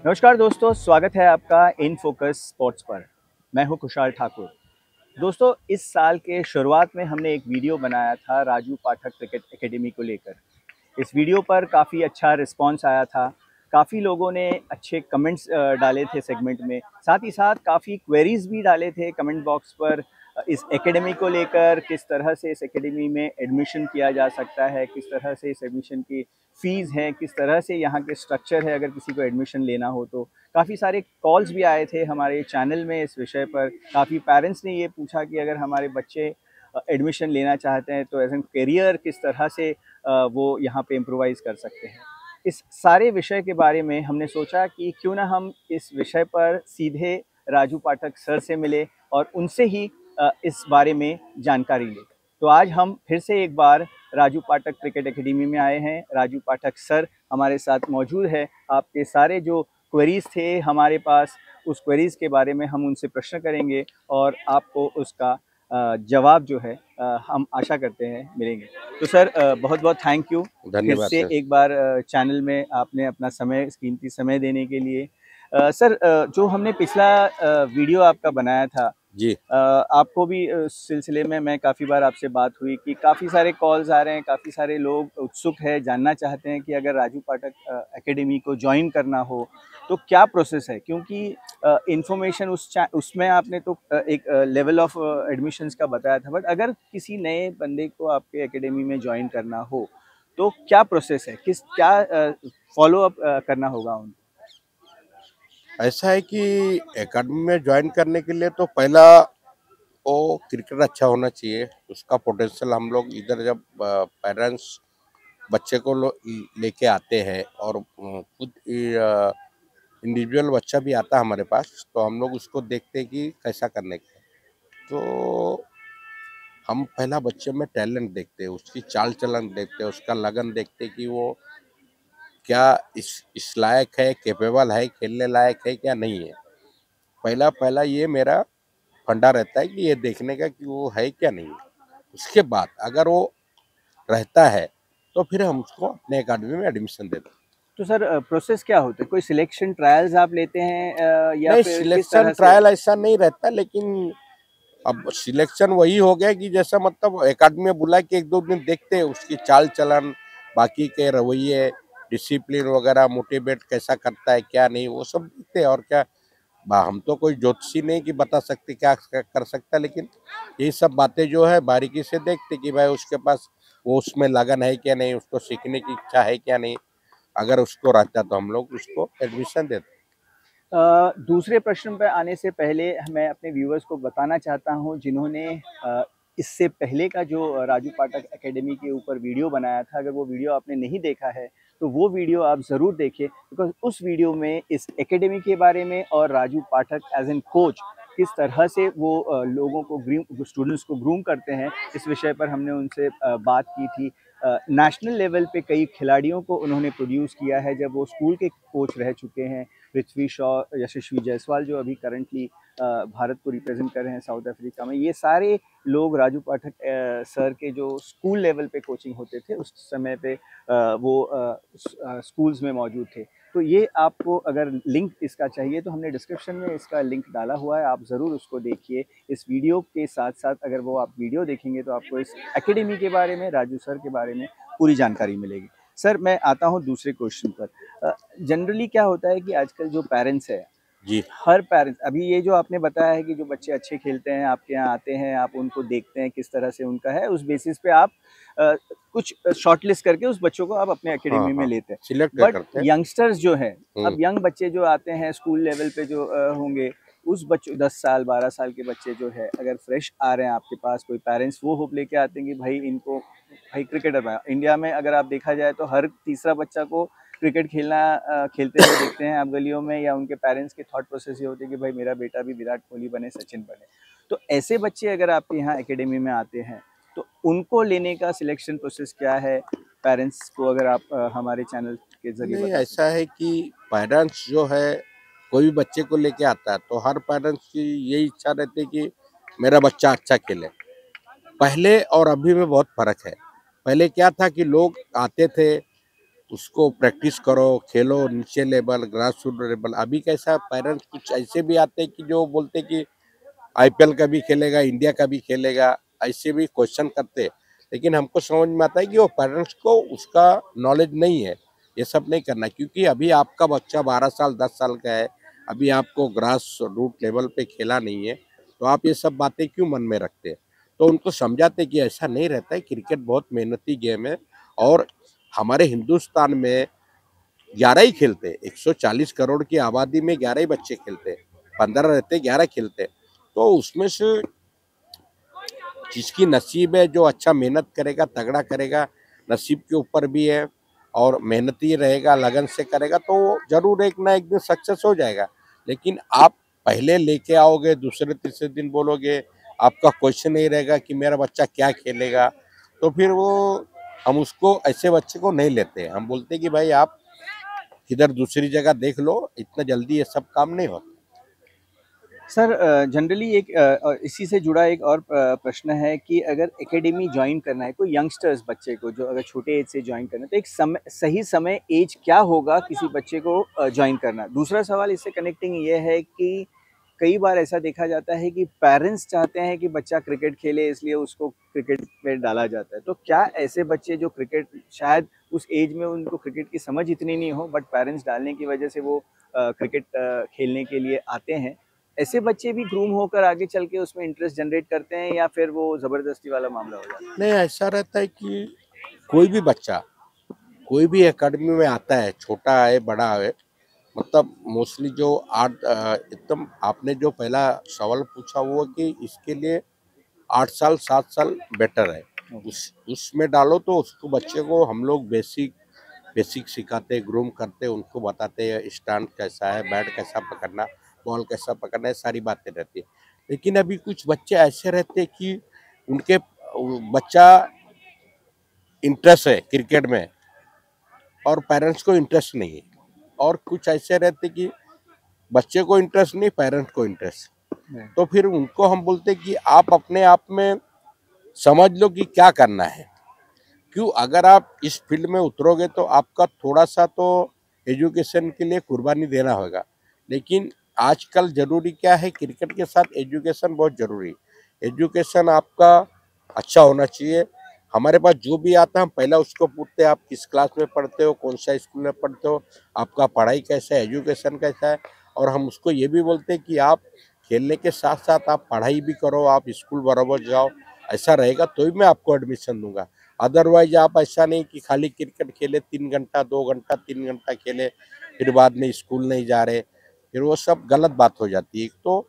नमस्कार दोस्तों, स्वागत है आपका इन फोकस स्पोर्ट्स पर। मैं हूं खुशहाल ठाकुर। दोस्तों, इस साल के शुरुआत में हमने एक वीडियो बनाया था राजू पाठक क्रिकेट एकेडमी को लेकर। इस वीडियो पर काफ़ी अच्छा रिस्पांस आया था। काफ़ी लोगों ने अच्छे कमेंट्स डाले थे सेगमेंट में। साथ ही साथ काफ़ी क्वेरीज भी डाले थे कमेंट बॉक्स पर इस एकेडमी को लेकर, किस तरह से इस एकेडमी में एडमिशन किया जा सकता है, किस तरह से इस एडमिशन की फ़ीस है, किस तरह से यहाँ के स्ट्रक्चर है अगर किसी को एडमिशन लेना हो तो। काफ़ी सारे कॉल्स भी आए थे हमारे चैनल में इस विषय पर। काफ़ी पेरेंट्स ने ये पूछा कि अगर हमारे बच्चे एडमिशन लेना चाहते हैं तो एज एन करियर किस तरह से वो यहाँ पे इम्प्रोवाइज़ कर सकते हैं। इस सारे विषय के बारे में हमने सोचा कि क्यों ना हम इस विषय पर सीधे राजू पाठक सर से मिले और उनसे ही इस बारे में जानकारी लें। तो आज हम फिर से एक बार राजू पाठक क्रिकेट एकेडमी में आए हैं। राजू पाठक सर हमारे साथ मौजूद है। आपके सारे जो क्वेरीज थे हमारे पास, उस क्वेरीज के बारे में हम उनसे प्रश्न करेंगे और आपको उसका जवाब जो है हम आशा करते हैं मिलेंगे। तो सर बहुत बहुत थैंक यू फिर धन्यवाद से सर। एक बार चैनल में आपने अपना समय, कीमती समय देने के लिए। सर जो हमने पिछला वीडियो आपका बनाया था, जी। आपको भी उस सिलसिले में मैं काफ़ी बार आपसे बात हुई कि काफ़ी सारे कॉल्स आ रहे हैं, काफ़ी सारे लोग उत्सुक हैं, जानना चाहते हैं कि अगर राजू पाठक एकेडमी को जॉइन करना हो तो क्या प्रोसेस है? क्योंकि इन्फॉर्मेशन उसमें आपने तो एक लेवल ऑफ एडमिशन्स का बताया था, बट अगर किसी नए बंदे को आपके एकेडमी में जॉइन करना हो तो क्या प्रोसेस है? क्या फॉलो अप करना होगा उनको? ऐसा है कि एकेडमी में ज्वाइन करने के लिए तो पहला वो क्रिकेटर अच्छा होना चाहिए। उसका पोटेंशियल हम लोग इधर जब पेरेंट्स बच्चे को लेके आते हैं और खुद इंडिविजुअल बच्चा भी आता है हमारे पास, तो हम लोग उसको देखते हैं कि कैसा करने का है। तो हम पहला बच्चे में टैलेंट देखते हैं, उसकी चाल चलन देखते हैं, उसका लगन देखते हैं कि वो क्या इस लायक है, कैपेबल है, खेलने लायक है क्या नहीं है। पहला पहला ये मेरा फंडा रहता है कि ये देखने का कि वो है क्या नहीं है। उसके बाद अगर वो रहता है तो फिर हम उसको अपने अकेडमी में एडमिशन देते हैं। तो सर प्रोसेस क्या होता है? कोई सिलेक्शन ट्रायल्स आप लेते हैं या नहीं, फिर किस सिलेक्शन तरह से? ट्रायल ऐसा नहीं रहता, लेकिन अब सिलेक्शन वही हो गया कि जैसा मतलब एकेडमी में बुला के एक दो दिन देखते हैं उसकी चाल चलन, बाकी के रवैये, डिसिप्लिन वगैरह, मोटिवेट कैसा करता है क्या नहीं, वो सब देखते हैं। और क्या, हम तो कोई ज्योतिषी नहीं कि बता सकते क्या कर सकता है, लेकिन ये सब बातें जो है बारीकी से देखते कि भाई उसके पास वो उसमें लगन है क्या नहीं, उसको सीखने की इच्छा है क्या नहीं। अगर उसको रहता तो हम लोग उसको एडमिशन देते। दूसरे प्रश्न पे आने से पहले मैं अपने व्यूअर्स को बताना चाहता हूँ जिन्होंने इससे पहले का जो राजू पाठक एकेडमी के ऊपर वीडियो बनाया था, अगर वो वीडियो आपने नहीं देखा है तो वो वीडियो आप ज़रूर देखिए, बिकॉज उस वीडियो में इस एकेडमी के बारे में और राजू पाठक एज एन कोच किस तरह से वो लोगों को स्टूडेंट्स को ग्रूम करते हैं, इस विषय पर हमने उनसे बात की थी। नेशनल लेवल पे कई खिलाड़ियों को उन्होंने प्रोड्यूस किया है जब वो स्कूल के कोच रह चुके हैं। पृथ्वी शॉ, यशस्वी जायसवाल जो अभी करंटली भारत को रिप्रेजेंट कर रहे हैं साउथ अफ्रीका में, ये सारे लोग राजू पाठक सर के जो स्कूल लेवल पे कोचिंग होते थे उस समय पे वो स्कूल्स में मौजूद थे। तो ये आपको अगर लिंक इसका चाहिए तो हमने डिस्क्रिप्शन में इसका लिंक डाला हुआ है, आप ज़रूर उसको देखिए। इस वीडियो के साथ साथ अगर वो आप वीडियो देखेंगे तो आपको इस एकेडमी के बारे में, राजू सर के बारे में पूरी जानकारी मिलेगी। सर मैं आता हूँ दूसरे क्वेश्चन पर। जनरली क्या होता है कि आजकल जो पेरेंट्स है, जी। हर पेरेंट्स, अभी ये जो आपने बताया है कि जो बच्चे अच्छे खेलते हैं आपके यहाँ आते हैं, आप उनको देखते हैं किस तरह से उनका है, उस बेसिस पे आप कुछ शॉर्टलिस्ट करके उस बच्चों को आप अपने हाँ एकेडमी में हाँ, लेते हैं। सिलेक्ट बट करते हैं। यंगस्टर्स जो हैं, अब हम्म। यंग बच्चे जो आते हैं स्कूल लेवल पे जो होंगे, उस बच्चों 10 साल 12 साल के बच्चे जो है अगर फ्रेश आ रहे हैं आपके पास, कोई पेरेंट्स वो होप लेके आते हैं कि भाई इनको, भाई क्रिकेटर बना। इंडिया में अगर आप देखा जाए तो हर तीसरा बच्चा को क्रिकेट खेलते हुए देखते हैं आप गलियों में, या उनके पेरेंट्स के थॉट प्रोसेस ये होते हैं कि भाई मेरा बेटा भी विराट कोहली बने, सचिन बने। तो ऐसे बच्चे अगर आपके यहाँ एकेडमी में आते हैं तो उनको लेने का सिलेक्शन प्रोसेस क्या है? पेरेंट्स को अगर आप हमारे चैनल के जरिए नहीं, बता ऐसा सकें। है कि पेरेंट्स जो है कोई भी बच्चे को लेके आता है तो हर पेरेंट्स की यही इच्छा रहती है कि मेरा बच्चा अच्छा खेले। पहले और अभी में बहुत फर्क है। पहले क्या था कि लोग आते थे उसको प्रैक्टिस करो, खेलो नीचे लेवल, ग्रास रूट लेवल। अभी कैसा पेरेंट्स कुछ ऐसे भी आते हैं कि जो बोलते हैं कि आईपीएल का भी खेलेगा, इंडिया का भी खेलेगा, ऐसे भी क्वेश्चन करते हैं। लेकिन हमको समझ में आता है कि वो पेरेंट्स को उसका नॉलेज नहीं है, ये सब नहीं करना, क्योंकि अभी आपका बच्चा 12 साल 10 साल का है, अभी आपको ग्रास रूट लेवल पे खेला नहीं है, तो आप ये सब बातें क्यों मन में रखते हैं। तो उनको समझाते कि ऐसा नहीं रहता है, क्रिकेट बहुत मेहनती गेम है। और हमारे हिंदुस्तान में 11 ही खेलते हैं, 140 करोड़ की आबादी में 11 ही बच्चे खेलते हैं, 15 रहते, 11 खेलते हैं। तो उसमें से जिसकी नसीब है, जो अच्छा मेहनत करेगा, तगड़ा करेगा, नसीब के ऊपर भी है, और मेहनती रहेगा, लगन से करेगा, तो वो जरूर एक ना एक दिन सक्सेस हो जाएगा। लेकिन आप पहले लेके आओगे, दूसरे तीसरे दिन बोलोगे, आपका क्वेश्चन नहीं रहेगा कि मेरा बच्चा क्या खेलेगा, तो फिर वो हम उसको ऐसे बच्चे को नहीं लेते। हम बोलते कि भाई आप किधर दूसरी जगह देख लो, इतना जल्दी ये सब काम नहीं होता। सर जनरली एक इसी से जुड़ा एक और प्रश्न है कि अगर एकेडमी ज्वाइन करना है कोई यंगस्टर्स बच्चे को, जो अगर छोटे एज से ज्वाइन करना है, तो एक समय, सही समय एज क्या होगा किसी बच्चे को ज्वाइन करना। दूसरा सवाल इससे कनेक्टिंग ये है कि कई बार ऐसा देखा जाता है कि पेरेंट्स चाहते हैं कि बच्चा क्रिकेट खेले, इसलिए उसको क्रिकेट में डाला जाता है। तो क्या ऐसे बच्चे जो क्रिकेट, शायद उस एज में उनको क्रिकेट की समझ इतनी नहीं हो, बट पेरेंट्स डालने की वजह से वो क्रिकेट खेलने के लिए आते हैं, ऐसे बच्चे भी ग्रूम होकर आगे चल के उसमें इंटरेस्ट जनरेट करते हैं, या फिर वो जबरदस्ती वाला मामला हो जाता है? नहीं, ऐसा रहता है कि कोई भी बच्चा कोई भी एकेडमी में आता है, छोटा है बड़ा है, मतलब मोस्टली जो एकदम आपने जो पहला सवाल पूछा वो कि इसके लिए 8 साल 7 साल बेटर है। उसमें डालो तो उसको बच्चे को हम लोग बेसिक बेसिक सिखाते, ग्रूम करते, उनको बताते हैं स्टैंड कैसा है, बैट कैसा पकड़ना, बॉल कैसा पकड़ना है, सारी बातें रहती है। लेकिन अभी कुछ बच्चे ऐसे रहते हैं कि उनके बच्चा इंटरेस्ट है क्रिकेट में और पेरेंट्स को इंटरेस्ट नहीं है, और कुछ ऐसे रहते कि बच्चे को इंटरेस्ट नहीं, पेरेंट्स को इंटरेस्ट। तो फिर उनको हम बोलते कि आप अपने आप में समझ लो कि क्या करना है। क्यों, अगर आप इस फील्ड में उतरोगे तो आपका थोड़ा सा तो एजुकेशन के लिए कुर्बानी देना होगा। लेकिन आजकल जरूरी क्या है, क्रिकेट के साथ एजुकेशन बहुत जरूरी। एजुकेशन आपका अच्छा होना चाहिए। हमारे पास जो भी आता है हम पहला उसको पूछते हैं, आप किस क्लास में पढ़ते हो, कौन सा स्कूल में पढ़ते हो, आपका पढ़ाई कैसा है, एजुकेशन कैसा है। और हम उसको ये भी बोलते हैं कि आप खेलने के साथ साथ आप पढ़ाई भी करो, आप स्कूल बराबर जाओ, ऐसा रहेगा तो ही मैं आपको एडमिशन दूंगा। अदरवाइज आप ऐसा नहीं कि खाली क्रिकेट खेले 3 घंटा 2 घंटा 3 घंटा खेले, फिर बाद में स्कूल नहीं जा रहे, फिर वो सब गलत बात हो जाती है। तो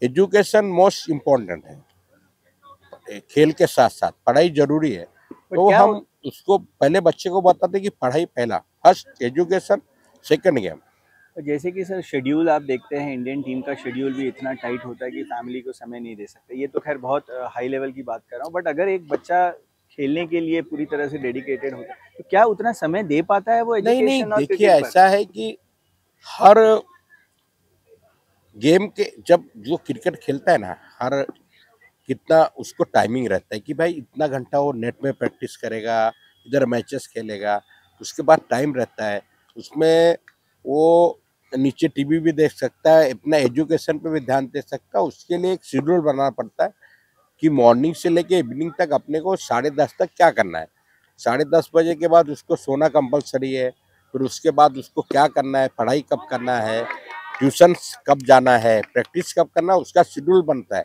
एजुकेशन मोस्ट इम्पोर्टेंट है, खेल के साथ साथ पढ़ाई जरूरी है। बट तो क्या हम उसको पहले बच्चे को बताते कि पढ़ाई पहला, फर्स्ट एजुकेशन, सेकंड गेम। जैसे कि सर शेड्यूल आप देखते हैं, इंडियन टीम का शेड्यूल भी इतना टाइट होता है कि फैमिली को समय नहीं दे सकते। ये तो खैर बहुत हाई लेवल की बात कर रहा हूँ, बट अगर एक बच्चा खेलने के लिए पूरी तरह से डेडिकेटेड होता है, तो क्या उतना समय दे पाता है वो नहीं नहीं, एजुकेशन और देखिए क्रिकेट पर? ऐसा है कि हर गेम के, जब जो क्रिकेट खेलता है ना, हर कितना उसको टाइमिंग रहता है कि भाई इतना घंटा वो नेट में प्रैक्टिस करेगा, इधर मैचेस खेलेगा, उसके बाद टाइम रहता है उसमें, वो नीचे टीवी भी देख सकता है, अपना एजुकेशन पे भी ध्यान दे सकता है। उसके लिए एक शेड्यूल बनाना पड़ता है कि मॉर्निंग से लेके इवनिंग तक अपने को 10:30 तक क्या करना है। 10:30 बजे के बाद उसको सोना कंपलसरी है, फिर उसके बाद उसको क्या करना है, पढ़ाई कब करना है, ट्यूशन कब जाना है, प्रैक्टिस कब करना है, उसका शेड्यूल बनता है।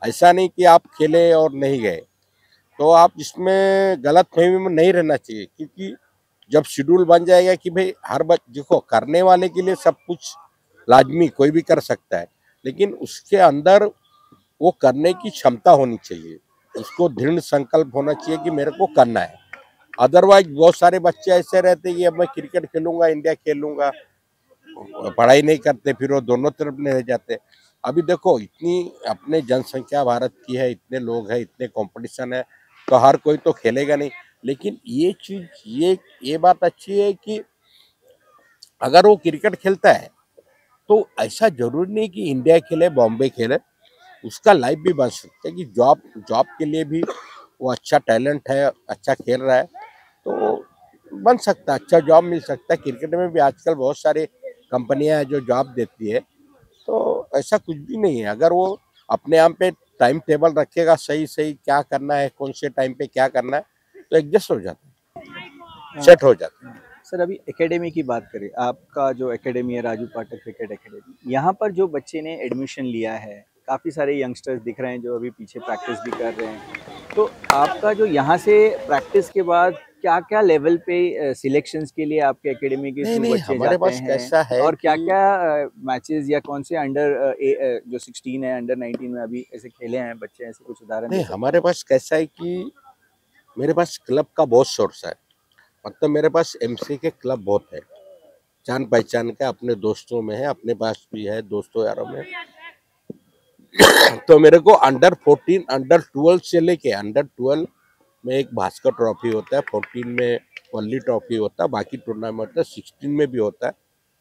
ऐसा नहीं कि आप खेले और नहीं गए। तो आप इसमें गलत फहमी में नहीं रहना चाहिए, क्योंकि जब शेड्यूल बन जाएगा कि भाई हर देखो, करने वाले के लिए सब कुछ लाजमी कोई भी कर सकता है, लेकिन उसके अंदर वो करने की क्षमता होनी चाहिए, उसको दृढ़ संकल्प होना चाहिए कि मेरे को करना है। अदरवाइज बहुत सारे बच्चे ऐसे रहते हैं कि अब मैं क्रिकेट खेलूंगा, इंडिया खेलूंगा, पढ़ाई नहीं करते, फिर वो दोनों तरफ नहीं रह जाते। अभी देखो, इतनी अपने जनसंख्या भारत की है, इतने लोग हैं, इतने कंपटीशन है, तो हर कोई तो खेलेगा नहीं। लेकिन ये चीज, ये बात अच्छी है कि अगर वो क्रिकेट खेलता है तो ऐसा जरूरी नहीं कि इंडिया खेले, बॉम्बे खेले, उसका लाइफ भी बन सकता है कि जॉब जॉब के लिए भी वो अच्छा टैलेंट है, अच्छा खेल रहा है, तो बन सकता है, अच्छा जॉब मिल सकता है। क्रिकेट में भी आजकल बहुत सारे कंपनियां हैं जो जॉब देती है, तो ऐसा कुछ भी नहीं है। अगर वो अपने आप पे टाइम टेबल रखेगा, सही सही क्या करना है, कौन से टाइम पे क्या करना है, तो एडजस्ट हो जाता है, हाँ, सेट हो जाता है। सर अभी एकेडमी की बात करें, आपका जो एकेडमी है राजू पाठक क्रिकेट एकेडमी, यहाँ पर जो बच्चे ने एडमिशन लिया है, काफ़ी सारे यंगस्टर्स दिख रहे हैं जो अभी पीछे प्रैक्टिस भी कर रहे हैं। तो आपका जो यहाँ से प्रैक्टिस के बाद क्या-क्या लेवल पे सिलेक्शंस के लिए आपके एकेडमी के नहीं थ्रू नहीं, बच्चे हमारे जाते पास हैं? कैसा है और कि क्या-क्या मैचेस या कौन से जो 16 है, अंडर 19 में अभी ऐसे खेले हैं बच्चे, ऐसे कुछ उदाहरण दे नहीं, सकते हमारे हैं? पास कैसा है कि मेरे पास क्लब का बहुत सोर्स है। मतलब मेरे पास एमसी के क्लब बहुत है, जान पहचान के अपने दोस्तों में है, अपने पास भी है दोस्तों यारों में। तो मेरे को अंडर 14, अंडर 12 से लेके अंडर 12 में एक भास्कर ट्रॉफी होता है, 14 में वनली ट्रॉफी होता है, बाकी टूर्नामेंट होता है, 16 में भी होता है।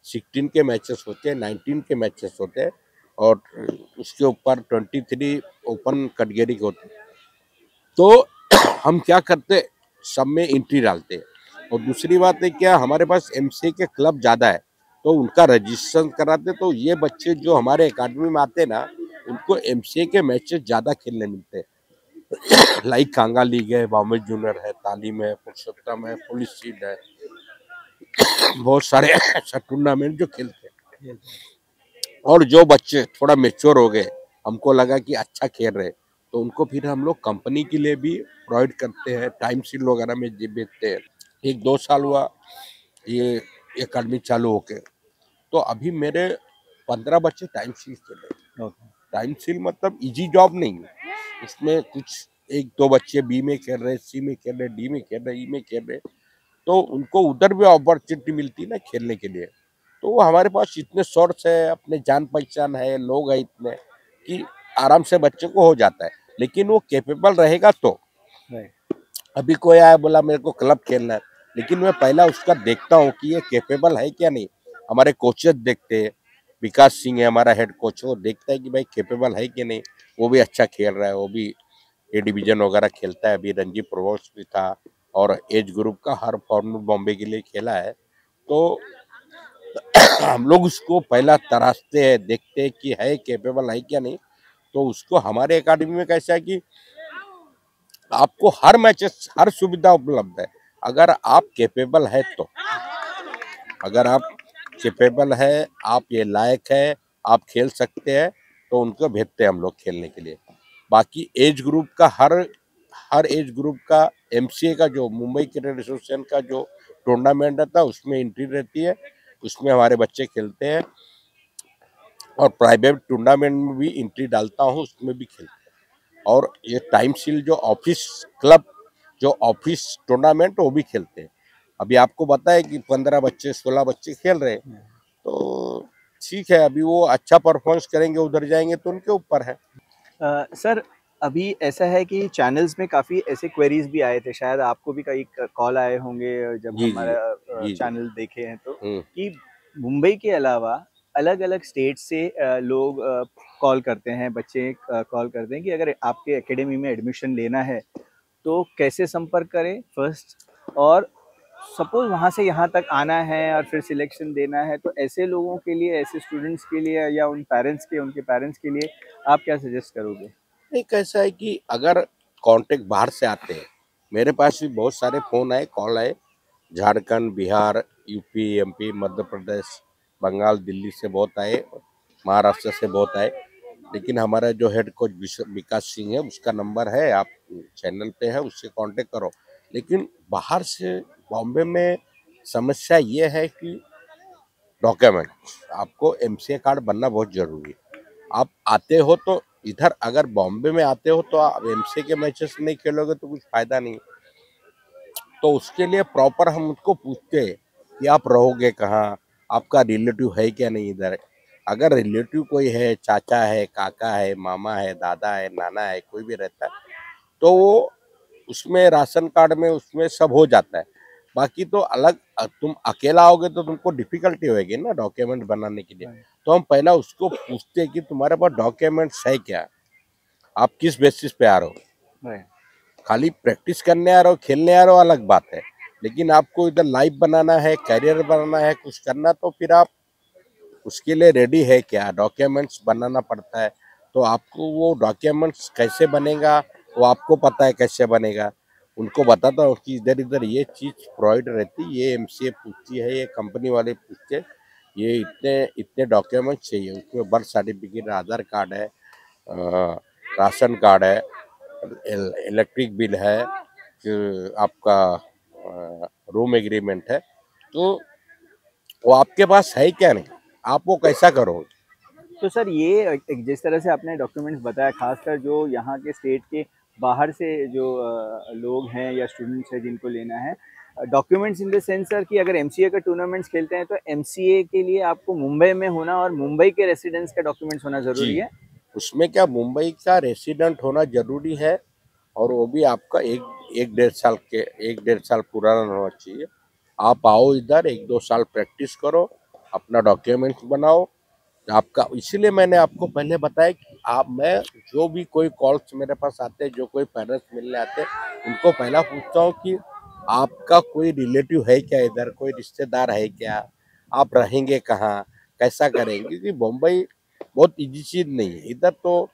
16 के मैचेस होते हैं, 19 के मैचेस होते हैं, और उसके ऊपर 23 ओपन कैटेगरी के होते हैं। तो हम क्या करते, सब में एंट्री डालते हैं। और दूसरी बात है क्या, हमारे पास एमसीए के क्लब ज़्यादा है, तो उनका रजिस्ट्रेशन कराते। तो ये बच्चे जो हमारे एकेडमी में आते हैं ना, उनको एमसीए के मैचेस ज़्यादा खेलने मिलते हैं। लाइक कांगा लीग है, बॉम्बे जूनियर है, तालीम है, पुरुषोत्तम है, पुलिस सीट है, बहुत सारे ऐसा टूर्नामेंट जो खेलते हैं। और जो बच्चे थोड़ा मेच्योर हो गए, हमको लगा कि अच्छा खेल रहे, तो उनको फिर हम लोग कंपनी के लिए भी प्रोवाइड करते हैं, टाइम शीट वगैरह में जी बेचते हैं। 1-2 साल हुआ ये अकादमी चालू होके, तो अभी मेरे 15 बच्चे टाइम शीट चले। ओके। टाइम शीट मतलब इजी जॉब नहीं है, इसमें कुछ 1-2 बच्चे बी में खेल रहे, सी में खेल रहे, डी में खेल रहे, ई में खेल रहे, तो उनको उधर भी अपॉर्चुनिटी मिलती है ना खेलने के लिए। तो वो हमारे पास इतने सोर्स है, अपने जान पहचान है, लोग हैं इतने कि आराम से बच्चे को हो जाता है, लेकिन वो कैपेबल रहेगा तो। राइट। अभी कोई आया बोला मेरे को क्लब खेलना है, लेकिन मैं पहला उसका देखता हूँ कि ये कैपेबल है क्या नहीं। हमारे कोचेस देखते हैं, विकास सिंह है हमारा हेड कोच, वो देखता है कि भाई कैपेबल है कि नहीं। वो भी अच्छा खेल रहा है, वो भी ए डिवीजन वगैरह खेलता है, अभी रणजी प्रोवोस्ट भी था, और एज ग्रुप का हर फॉर्मेट बॉम्बे के लिए खेला है। तो हम लोग उसको पहला तराशते हैं, देखते हैं कि है कैपेबल है क्या नहीं। तो उसको हमारे एकेडमी में कैसा है कि आपको हर मैचेस हर सुविधा उपलब्ध है, अगर आप कैपेबल है तो। अगर आप कैपेबल है, आप ये लायक है, आप खेल सकते हैं, तो उनको भेजते हैं हम लोग खेलने के लिए। बाकी एज ग्रुप का हर हर एज ग्रुप का एमसीए का जो मुंबई क्रिकेट एसोसिएशन का जो टूर्नामेंट रहता है उसमें एंट्री रहती है, उसमें हमारे बच्चे खेलते हैं। और प्राइवेट टूर्नामेंट में भी एंट्री डालता हूँ, उसमें भी खेलते हैं। और ये टाइम शील्ड जो ऑफिस क्लब, जो ऑफिस टूर्नामेंट, वो भी खेलते हैं। अभी आपको पता है कि 15 बच्चे 16 बच्चे खेल रहे हैं, तो ठीक है, अभी वो अच्छा परफॉर्मेंस करेंगे, उधर जाएंगे तो उनके ऊपर है। सर अभी ऐसा है कि चैनल्स में काफ़ी ऐसे क्वेरीज भी आए थे, शायद आपको भी कई कॉल आए होंगे जब जी जी। हमारा जी जी। चैनल देखे हैं तो, हम्म। कि मुंबई के अलावा अलग अलग स्टेट से लोग कॉल करते हैं, बच्चे कॉल करते हैं कि अगर आपके एकेडमी में एडमिशन लेना है तो कैसे संपर्क करें फर्स्ट, और सपोज वहाँ से यहाँ तक आना है और फिर सिलेक्शन देना है, तो ऐसे लोगों के लिए, ऐसे स्टूडेंट्स के लिए या उनके पेरेंट्स के लिए आप क्या सजेस्ट करोगे? नहीं, कैसा है कि अगर कांटेक्ट बाहर से आते हैं, मेरे पास भी बहुत सारे फोन आए, कॉल आए, झारखंड, बिहार, यूपी, एमपी, मध्य प्रदेश, बंगाल, दिल्ली से बहुत आए, महाराष्ट्र से बहुत आए। लेकिन हमारा जो हेड कोच विकास सिंह है, उसका नंबर है, आप चैनल पे है, उससे कांटेक्ट करो। लेकिन बाहर से बॉम्बे में समस्या ये है कि डॉक्यूमेंट, आपको एमसीए कार्ड बनना बहुत जरूरी है। आप आते हो तो इधर, अगर बॉम्बे में आते हो तो आप एमसीए के मैचेस नहीं खेलोगे तो कुछ फायदा नहीं। तो उसके लिए प्रॉपर हम उसको पूछते हैं कि आप रहोगे कहाँ, आपका रिलेटिव है क्या नहीं इधर। अगर रिलेटिव कोई है, चाचा है, काका है, मामा है, दादा है, नाना है, कोई भी रहता है, तो वो उसमें राशन कार्ड में उसमें सब हो जाता है। बाकी तो अलग, तुम अकेला आओगे तो तुमको डिफिकल्टी होगी ना डॉक्यूमेंट बनाने के लिए। तो हम पहला उसको पूछते हैं कि तुम्हारे पास डॉक्यूमेंट्स है क्या, आप किस बेसिस पे आ रहे हो। राइट। खाली प्रैक्टिस करने आ रहे हो, खेलने आ रहे हो, अलग बात है। लेकिन आपको इधर लाइफ बनाना है, करियर बनाना है, कुछ करना, तो फिर आप उसके लिए रेडी है क्या? डॉक्यूमेंट्स बनाना पड़ता है। तो आपको वो डॉक्यूमेंट्स कैसे बनेगा, वो आपको पता है कैसे बनेगा। उनको बताता हूँ कि इधर इधर ये चीज़ प्रोवाइड रहती, ये एमसीए पूछती है, ये कंपनी वाले पूछते हैं, ये इतने इतने डॉक्यूमेंट्स चाहिए। उसमें बर्थ सर्टिफिकेट, आधार कार्ड है, राशन कार्ड है, इलेक्ट्रिक बिल है, फिर आपका रूम एग्रीमेंट है। तो वो आपके पास है क्या? नहीं, आप वो कैसा करोगे? तो सर ये जिस तरह से आपने डॉक्यूमेंट्स बताया, खासकर जो यहाँ के स्टेट के बाहर से जो लोग हैं या स्टूडेंट्स हैं जिनको लेना है documents, in the sense sir कि अगर एमसीए का टूर्नामेंट्स खेलते हैं तो एमसीए के लिए आपको मुंबई में होना और मुंबई के रेसिडेंट्स का डॉक्यूमेंट्स होना जी, ज़रूरी है। उसमें क्या मुंबई का रेसिडेंट होना जरूरी है, और वो भी आपका एक डेढ़ साल पुराना होना चाहिए। आप आओ इधर, एक दो साल प्रैक्टिस करो, अपना डॉक्यूमेंट्स बनाओ। आपका इसीलिए मैंने आपको पहले बताया कि आप मैं जो भी कोई कॉल्स मेरे पास आते हैं, जो कोई पेरेंट्स मिलने आते हैं, उनको पहला पूछता हूँ कि आपका कोई रिलेटिव है क्या इधर, कोई रिश्तेदार है क्या, आप रहेंगे कहाँ, कैसा करेंगे। क्योंकि मुंबई बहुत इजी चीज नहीं है। इधर तो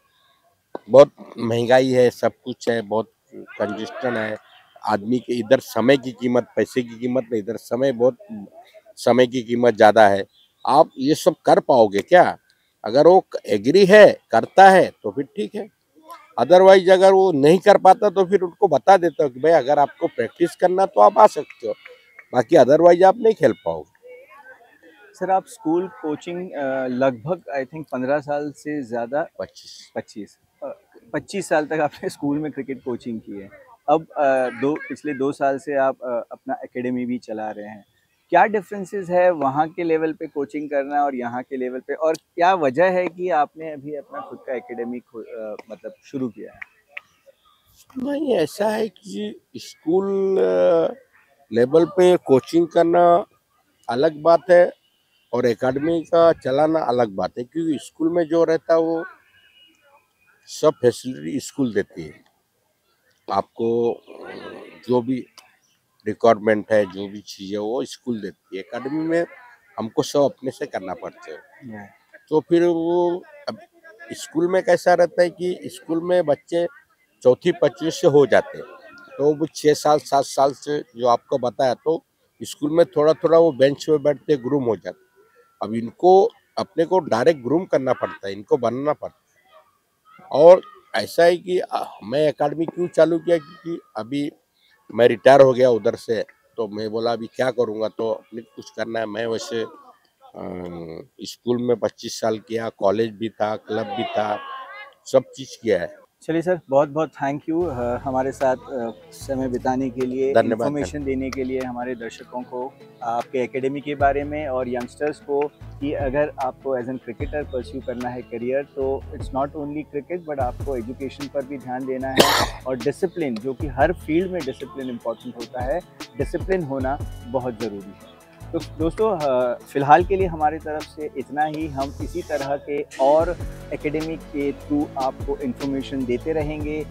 बहुत महंगाई है, सब कुछ है, बहुत कंजेस्टन है। आदमी के इधर समय की कीमत, पैसे की कीमत नहीं, इधर समय की कीमत ज्यादा है। आप ये सब कर पाओगे क्या? अगर वो एग्री है, करता है, तो फिर ठीक है। अदरवाइज अगर वो नहीं कर पाता तो फिर उनको बता देता हूँ कि भाई अगर आपको प्रैक्टिस करना तो आप आ सकते हो, बाकी अदरवाइज आप नहीं खेल पाओगे। सर आप स्कूल कोचिंग लगभग आई थिंक 15 साल से ज़्यादा, 25। 25 25 साल तक आपने स्कूल में क्रिकेट कोचिंग की है। अब पिछले 2 साल से आप अपना एकेडमी भी चला रहे हैं। क्या डिफरेंसेस है वहाँ के लेवल पे कोचिंग करना और यहाँ के लेवल पे, और क्या वजह है कि आपने अभी अपना खुद का एकेडमी मतलब शुरू किया है? नहीं, ऐसा है कि स्कूल लेवल पे कोचिंग करना अलग बात है, और एकेडमी का चलाना अलग बात है। क्योंकि स्कूल में जो रहता है वो सब फैसिलिटी स्कूल देती है आपको। जो भी रिक्वायरमेंट है, जो भी चीज़ है, वो स्कूल देती है। एकेडमी में हमको सब अपने से करना पड़ता है। तो फिर वो अब स्कूल में कैसा रहता है कि स्कूल में बच्चे चौथी पच्चीस से हो जाते हैं, तो वो 6 साल 7 साल से जो आपको बताया, तो स्कूल में थोड़ा थोड़ा वो बेंच पे बैठते ग्रूम हो जाते। अब इनको अपने को डायरेक्ट ग्रूम करना पड़ता है, इनको बनना पड़ता है। और ऐसा है कि मैं एकेडमी क्यों चालू किया, क्योंकि अभी मैं रिटायर हो गया उधर से। तो मैं बोला अभी क्या करूँगा, तो अपने को कुछ करना है। मैं वैसे स्कूल में 25 साल किया, कॉलेज भी था, क्लब भी था, सब चीज़ किया है। चलिए सर, बहुत बहुत थैंक यू हमारे साथ समय बिताने के लिए, धन्यवाद, इन्फॉर्मेशन देने के लिए हमारे दर्शकों को आपके एकेडमी के बारे में और यंगस्टर्स को कि अगर आपको एज एन क्रिकेटर परस्यू करना है करियर, तो it's not only cricket but आपको एजुकेशन पर भी ध्यान देना है, और डिसिप्लिन, जो कि हर फील्ड में डिसिप्लिन इम्पॉर्टेंट होता है, डिसिप्लिन होना बहुत ज़रूरी है। तो दोस्तों फ़िलहाल के लिए हमारी तरफ से इतना ही। हम इसी तरह के और एकेडमी के थ्रू आपको इन्फॉर्मेशन देते रहेंगे,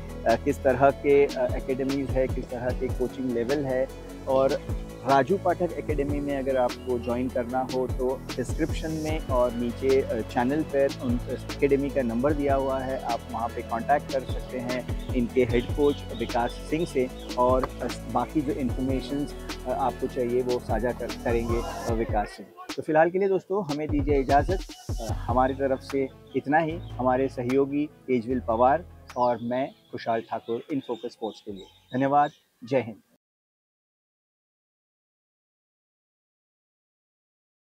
किस तरह के एकेडमीज़ है, किस तरह के कोचिंग लेवल है। और राजू पाठक एकेडमी में अगर आपको ज्वाइन करना हो तो डिस्क्रिप्शन में और नीचे चैनल पर उन एकेडमी का नंबर दिया हुआ है, आप वहां पे कांटेक्ट कर सकते हैं इनके हेड कोच विकास सिंह से, और बाकी जो इन्फॉर्मेशन आपको चाहिए वो साझा करेंगे विकास सिंह। तो फिलहाल के लिए दोस्तों हमें दीजिए इजाज़त। हमारी तरफ से इतना ही। हमारे सहयोगी तेजविल पवार और मैं खुशहाल ठाकुर इन फोकस स्पोर्ट्स के लिए धन्यवाद। जय हिंद।